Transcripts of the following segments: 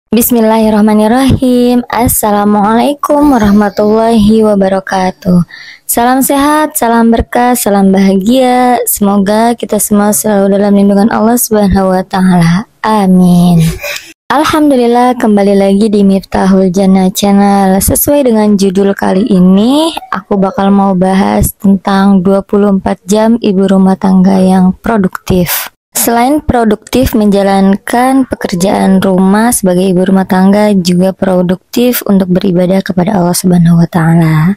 Bismillahirrahmanirrahim. Assalamualaikum warahmatullahi wabarakatuh. Salam sehat, salam berkah, salam bahagia. Semoga kita semua selalu dalam lindungan Allah Subhanahu wa taala. Amin. Alhamdulillah, kembali lagi di Miftahul Jannah Channel. Sesuai dengan judul kali ini, aku bakal mau bahas tentang 24 jam ibu rumah tangga yang produktif. Selain produktif menjalankan pekerjaan rumah sebagai ibu rumah tangga, juga produktif untuk beribadah kepada Allah Subhanahu wa taala.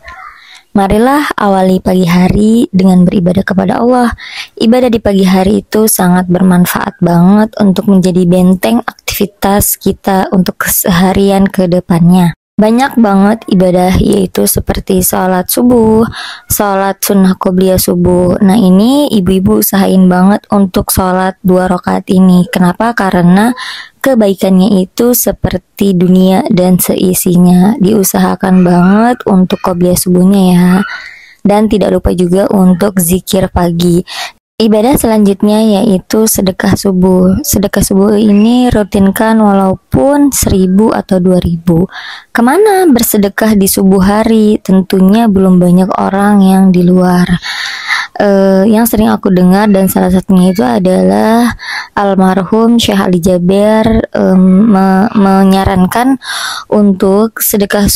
Marilah awali pagi hari dengan beribadah kepada Allah. Ibadah di pagi hari itu sangat bermanfaat banget untuk menjadi benteng aktivitas kita untuk keseharian ke depannya. Banyak banget ibadah, yaitu seperti sholat subuh, sholat sunnah qobliyah subuh. Nah, ini ibu-ibu usahain banget untuk sholat 2 rakaat ini. Kenapa? Karena kebaikannya itu seperti dunia dan seisinya. Diusahakan banget untuk qobliyah subuhnya ya. Dan tidak lupa juga untuk zikir pagi. Ibadah selanjutnya yaitu sedekah subuh. Sedekah subuh ini rutinkan walaupun 1000 atau 2000. Kemana bersedekah di subuh hari? Tentunya belum banyak orang yang di luar. Yang sering aku dengar dan salah satunya itu adalah almarhum Syekh Ali Jaber menyarankan untuk sedekah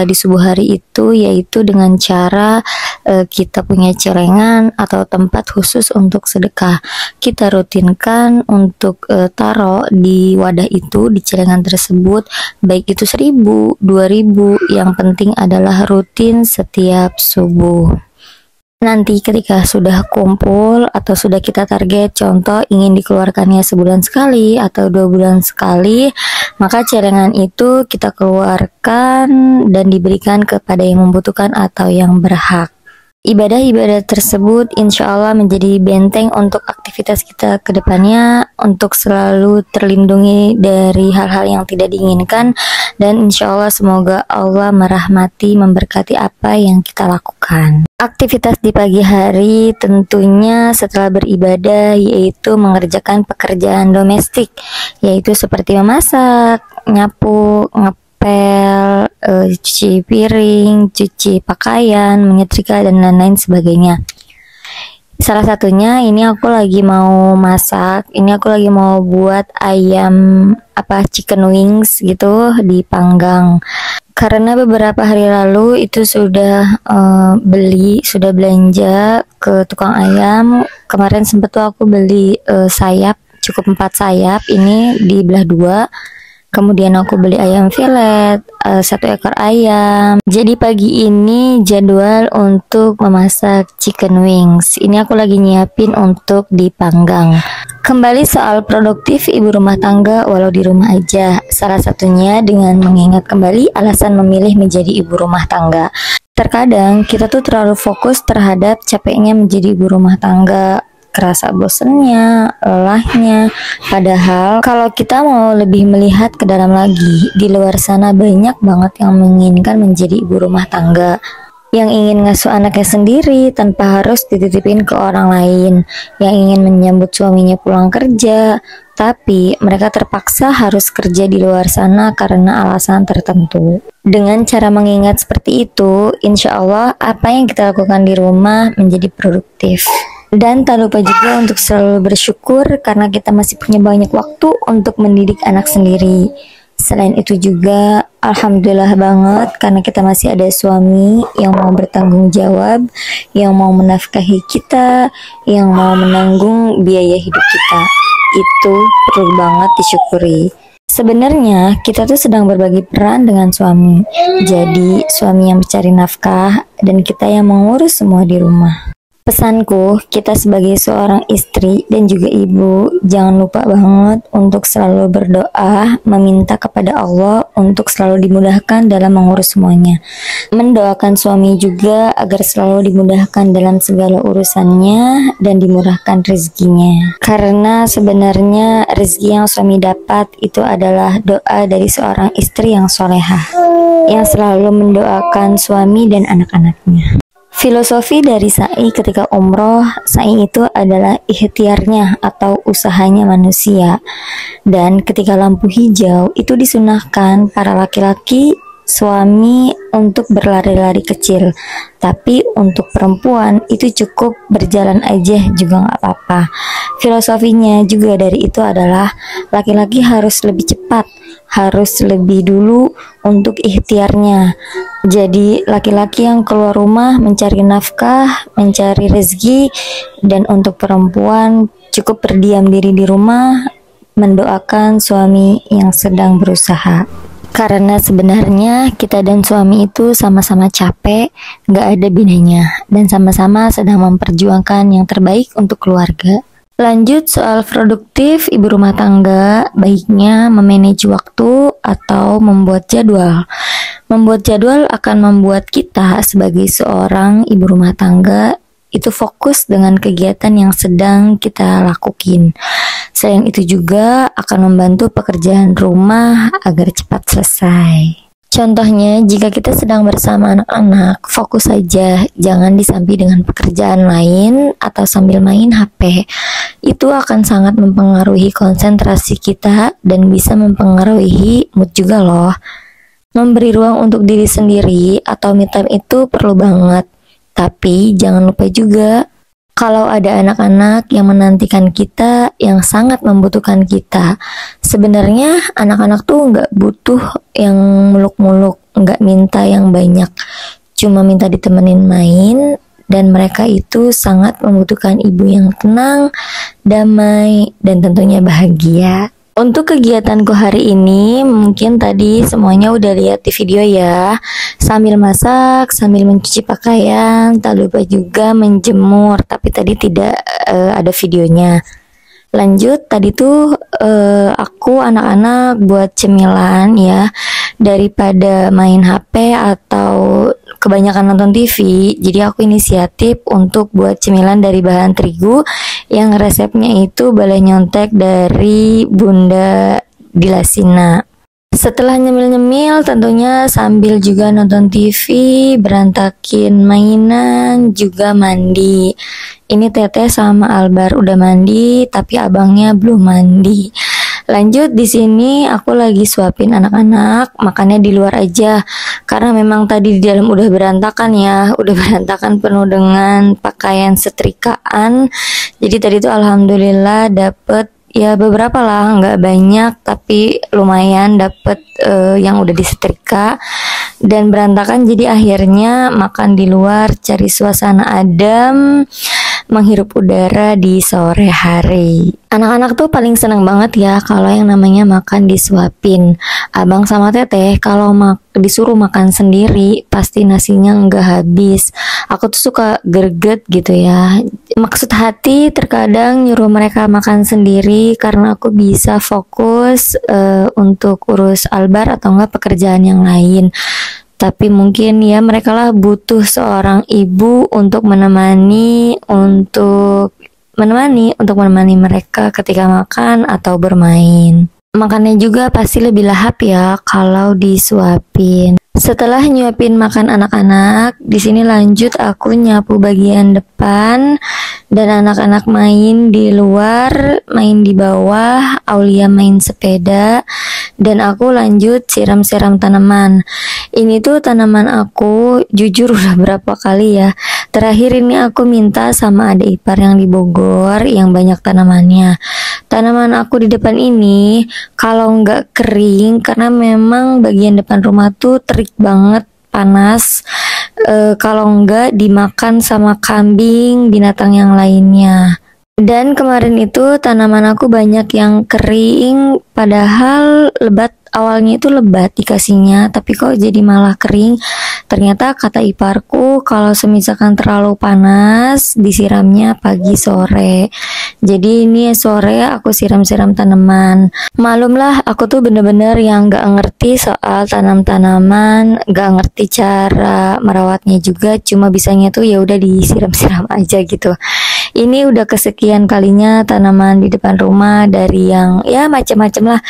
di subuh hari itu, yaitu dengan cara kita punya celengan atau tempat khusus untuk sedekah. Kita rutinkan untuk taruh di wadah itu, di celengan tersebut, baik itu 1000, 2000, yang penting adalah rutin setiap subuh. Nanti ketika sudah kumpul atau sudah kita target, contoh ingin dikeluarkannya sebulan sekali atau 2 bulan sekali, maka celengan itu kita keluarkan dan diberikan kepada yang membutuhkan atau yang berhak. Ibadah-ibadah tersebut insya Allah menjadi benteng untuk aktivitas kita ke depannya, untuk selalu terlindungi dari hal-hal yang tidak diinginkan, dan insya Allah semoga Allah merahmati, memberkati apa yang kita lakukan. Aktivitas di pagi hari tentunya setelah beribadah yaitu mengerjakan pekerjaan domestik, yaitu seperti memasak, nyapu, ngepel, cuci piring, cuci pakaian, menyetrika, dan lain-lain sebagainya. Salah satunya ini aku lagi mau masak, ini aku lagi mau buat ayam chicken wings gitu dipanggang. Karena beberapa hari lalu itu sudah belanja ke tukang ayam. Kemarin sempat tuh aku beli sayap, cukup 4 sayap, ini dibelah 2. Kemudian aku beli ayam filet, 1 ekor ayam. Jadi pagi ini jadwal untuk memasak chicken wings. Ini aku lagi nyiapin untuk dipanggang. Kembali soal produktif ibu rumah tangga walau di rumah aja. Salah satunya dengan mengingat kembali alasan memilih menjadi ibu rumah tangga. Terkadang kita tuh terlalu fokus terhadap capeknya menjadi ibu rumah tangga, kerasa bosennya, lelahnya. Padahal kalau kita mau lebih melihat ke dalam lagi, di luar sana banyak banget yang menginginkan menjadi ibu rumah tangga, yang ingin ngasuh anaknya sendiri tanpa harus dititipin ke orang lain, yang ingin menyambut suaminya pulang kerja, tapi mereka terpaksa harus kerja di luar sana karena alasan tertentu. Dengan cara mengingat seperti itu, insya Allah apa yang kita lakukan di rumah menjadi produktif. Dan tak lupa juga untuk selalu bersyukur karena kita masih punya banyak waktu untuk mendidik anak sendiri. Selain itu juga alhamdulillah banget karena kita masih ada suami yang mau bertanggung jawab, yang mau menafkahi kita, yang mau menanggung biaya hidup kita. Itu perlu banget disyukuri. Sebenarnya kita tuh sedang berbagi peran dengan suami. Jadi suami yang mencari nafkah dan kita yang mengurus semua di rumah. Pesanku, kita sebagai seorang istri dan juga ibu, jangan lupa banget untuk selalu berdoa, meminta kepada Allah untuk selalu dimudahkan dalam mengurus semuanya. Mendoakan suami juga agar selalu dimudahkan dalam segala urusannya dan dimurahkan rezekinya. Karena sebenarnya rezeki yang suami dapat itu adalah doa dari seorang istri yang solehah, yang selalu mendoakan suami dan anak-anaknya. Filosofi dari sa'i ketika umroh, sa'i itu adalah ikhtiarnya atau usahanya manusia. Dan ketika lampu hijau itu disunahkan para laki-laki suami untuk berlari-lari kecil. Tapi untuk perempuan itu cukup berjalan aja juga nggak apa-apa. Filosofinya juga dari itu adalah laki-laki harus lebih cepat, harus lebih dulu untuk ikhtiarnya. Jadi laki-laki yang keluar rumah mencari nafkah, mencari rezeki, dan untuk perempuan cukup berdiam diri di rumah mendoakan suami yang sedang berusaha. Karena sebenarnya kita dan suami itu sama-sama capek, nggak ada bedanya, dan sama-sama sedang memperjuangkan yang terbaik untuk keluarga. Lanjut soal produktif ibu rumah tangga, baiknya memanage waktu atau membuat jadwal. Membuat jadwal akan membuat kita sebagai seorang ibu rumah tangga itu fokus dengan kegiatan yang sedang kita lakukan. Selain itu juga akan membantu pekerjaan rumah agar cepat selesai. Contohnya, jika kita sedang bersama anak-anak, fokus saja, jangan disambi dengan pekerjaan lain atau sambil main HP. Itu akan sangat mempengaruhi konsentrasi kita dan bisa mempengaruhi mood juga loh. Memberi ruang untuk diri sendiri atau me time itu perlu banget. Tapi jangan lupa juga kalau ada anak-anak yang menantikan kita, yang sangat membutuhkan kita. Sebenarnya anak-anak tuh nggak butuh yang muluk-muluk, nggak minta yang banyak, cuma minta ditemenin main. Dan mereka itu sangat membutuhkan ibu yang tenang, damai, dan tentunya bahagia. Untuk kegiatanku hari ini, mungkin tadi semuanya udah lihat di video ya. Sambil masak, sambil mencuci pakaian, tak lupa juga menjemur, tapi tadi tidak ada videonya. Lanjut, tadi tuh aku anak-anak buat cemilan ya, daripada main HP atau kebanyakan nonton TV. Jadi aku inisiatif untuk buat cemilan dari bahan terigu yang resepnya itu balai nyontek dari Bunda Dilasina. Setelah nyemil-nyemil tentunya sambil juga nonton TV, berantakin mainan, juga mandi. Ini Teteh sama Albar udah mandi, tapi abangnya belum mandi. Lanjut, di sini aku lagi suapin anak-anak, makannya di luar aja. Karena memang tadi di dalam udah berantakan ya, udah berantakan penuh dengan pakaian setrikaan. Jadi tadi tuh alhamdulillah dapet ya beberapa lah, nggak banyak tapi lumayan dapet yang udah disetrika dan berantakan. Jadi akhirnya makan di luar, cari suasana adem, menghirup udara di sore hari. Anak-anak tuh paling seneng banget ya kalau yang namanya makan disuapin. Abang sama Teteh kalau disuruh makan sendiri pasti nasinya nggak habis. Aku tuh suka greget gitu ya. Maksud hati terkadang nyuruh mereka makan sendiri karena aku bisa fokus untuk urus Albar atau enggak pekerjaan yang lain. Tapi mungkin ya mereka lah butuh seorang ibu untuk menemani mereka ketika makan atau bermain. Makannya juga pasti lebih lahap ya kalau disuapin. Setelah nyuapin makan anak-anak, di sini lanjut aku nyapu bagian depan dan anak-anak main di luar, main di bawah, Aulia main sepeda dan aku lanjut siram-siram tanaman. Ini tuh tanaman aku jujur udah berapa kali ya. Terakhir ini aku minta sama adik ipar yang di Bogor yang banyak tanamannya. Tanaman aku di depan ini kalau nggak kering karena memang bagian depan rumah tuh terik banget, panas. Kalau nggak dimakan sama kambing, binatang yang lainnya. Dan kemarin itu tanaman aku banyak yang kering, padahal lebat. Awalnya itu lebat dikasihnya, tapi kok jadi malah kering. Ternyata kata iparku kalau semisalkan terlalu panas disiramnya pagi sore. Jadi ini sore aku siram-siram tanaman. Malumlah aku tuh bener-bener yang gak ngerti soal tanam-tanaman, gak ngerti cara merawatnya juga. Cuma bisanya tuh ya udah disiram-siram aja gitu. Ini udah kesekian kalinya tanaman di depan rumah dari yang ya macam-macam lah.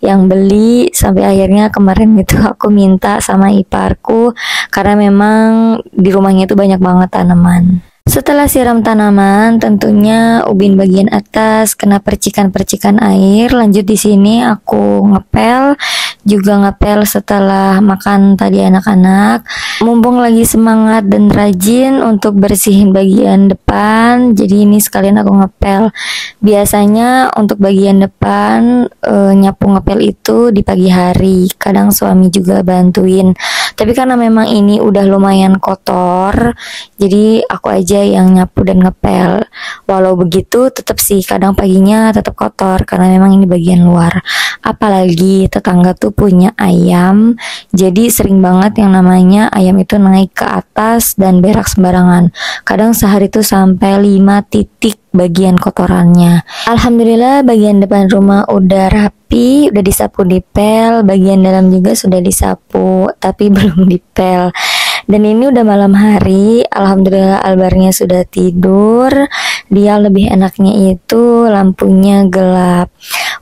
yang beli, sampai akhirnya kemarin itu aku minta sama iparku karena memang di rumahnya itu banyak banget tanaman. Setelah siram tanaman, tentunya ubin bagian atas kena percikan-percikan air. Lanjut di sini aku ngepel, juga ngepel setelah makan tadi anak-anak. Mumpung lagi semangat dan rajin untuk bersihin bagian depan, jadi ini sekalian aku ngepel. Biasanya untuk bagian depan nyapu ngepel itu di pagi hari. Kadang suami juga bantuin. Tapi karena memang ini udah lumayan kotor, jadi aku aja yang nyapu dan ngepel. Walau begitu tetap sih kadang paginya tetap kotor karena memang ini bagian luar. Apalagi tetangga tuh punya ayam, jadi sering banget yang namanya ayam itu naik ke atas dan berak sembarangan. Kadang sehari tuh sampai 5 titik bagian kotorannya. Alhamdulillah bagian depan rumah udah rapi, udah disapu dipel, bagian dalam juga sudah disapu tapi belum dipel. Dan ini udah malam hari, alhamdulillah Albarnya sudah tidur. Dia lebih enaknya itu lampunya gelap.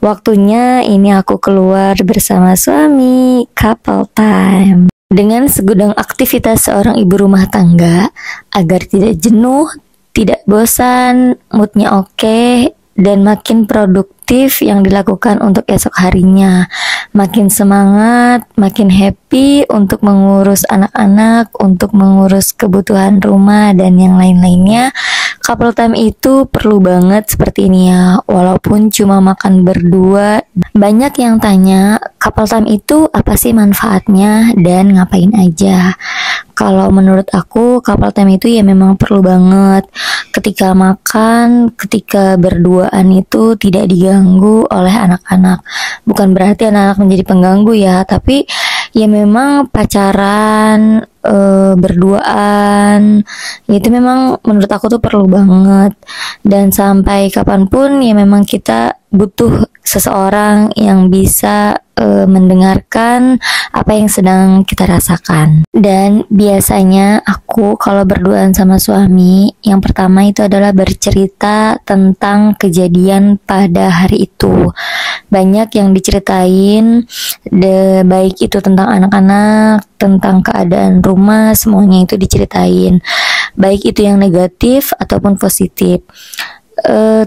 Waktunya ini aku keluar bersama suami, couple time. Dengan segudang aktivitas seorang ibu rumah tangga, agar tidak jenuh, tidak bosan, moodnya oke, dan makin produktif yang dilakukan untuk esok harinya. Makin semangat, makin happy untuk mengurus anak-anak, untuk mengurus kebutuhan rumah dan yang lain-lainnya. Couple time itu perlu banget seperti ini ya, walaupun cuma makan berdua. Banyak yang tanya, couple time itu apa sih manfaatnya dan ngapain aja? Kalau menurut aku, couple time itu ya memang perlu banget. Ketika makan, ketika berduaan itu tidak diganggu oleh anak-anak. Bukan berarti anak-anak menjadi pengganggu ya, tapi ya memang pacaran, berduaan, itu memang menurut aku tuh perlu banget. Dan sampai kapanpun ya memang kita butuh seseorang yang bisa mendengarkan apa yang sedang kita rasakan. Dan biasanya aku kalau berduaan sama suami, yang pertama itu adalah bercerita tentang kejadian pada hari itu. Banyak yang diceritain, baik itu tentang anak-anak, tentang keadaan rumah, semuanya itu diceritain. Baik itu yang negatif ataupun positif.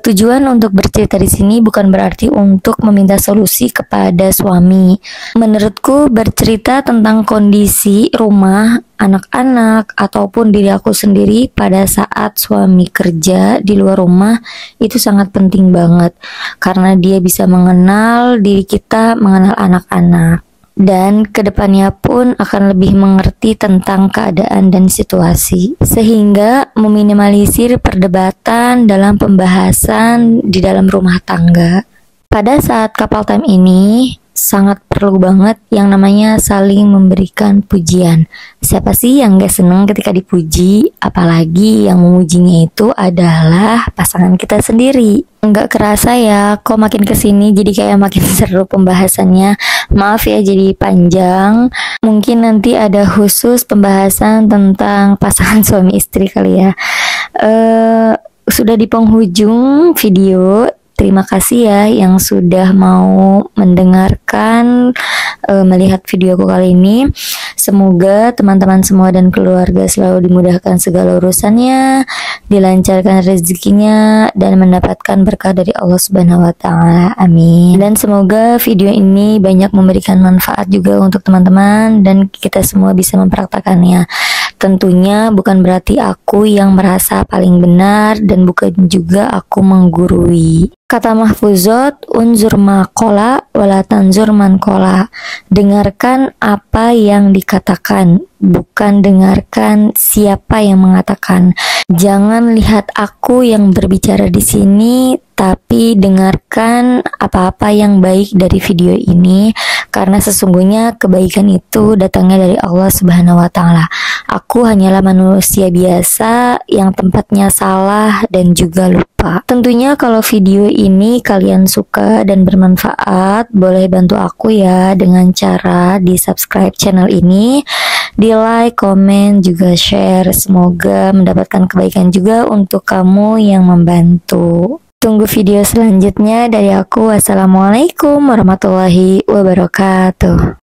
Tujuan untuk bercerita di sini bukan berarti untuk meminta solusi kepada suami. Menurutku bercerita tentang kondisi rumah, anak-anak, ataupun diri aku sendiri pada saat suami kerja di luar rumah itu sangat penting banget. Karena dia bisa mengenal diri kita, mengenal anak-anak. Dan kedepannya pun akan lebih mengerti tentang keadaan dan situasi, sehingga meminimalisir perdebatan dalam pembahasan di dalam rumah tangga. Pada saat couple time ini sangat perlu banget yang namanya saling memberikan pujian. Siapa sih yang gak seneng ketika dipuji? Apalagi yang memujinya itu adalah pasangan kita sendiri. Nggak kerasa ya, kok makin kesini jadi kayak makin seru pembahasannya. Maaf ya jadi panjang. Mungkin nanti ada khusus pembahasan tentang pasangan suami istri kali ya. Sudah di penghujung video. Terima kasih ya yang sudah mau mendengarkan, melihat videoku kali ini. Semoga teman-teman semua dan keluarga selalu dimudahkan segala urusannya, dilancarkan rezekinya, dan mendapatkan berkah dari Allah Subhanahu wa Ta'ala. Amin. Dan semoga video ini banyak memberikan manfaat juga untuk teman-teman dan kita semua bisa mempraktakannya. Tentunya bukan berarti aku yang merasa paling benar dan bukan juga aku menggurui. Kata Mahfuzot, unzur maqala wala tanzur man qala. Dengarkan apa yang dikatakan, bukan dengarkan siapa yang mengatakan. Jangan lihat aku yang berbicara di sini, tapi dengarkan apa-apa yang baik dari video ini, karena sesungguhnya kebaikan itu datangnya dari Allah Subhanahu wa Ta'ala. Aku hanyalah manusia biasa yang tempatnya salah dan juga lupa. Tentunya kalau video ini kalian suka dan bermanfaat, boleh bantu aku ya dengan cara di subscribe channel ini, di like, komen, juga share. Semoga mendapatkan kebaikan juga untuk kamu yang membantu. tunggu video selanjutnya dari aku. Wassalamualaikum warahmatullahi wabarakatuh.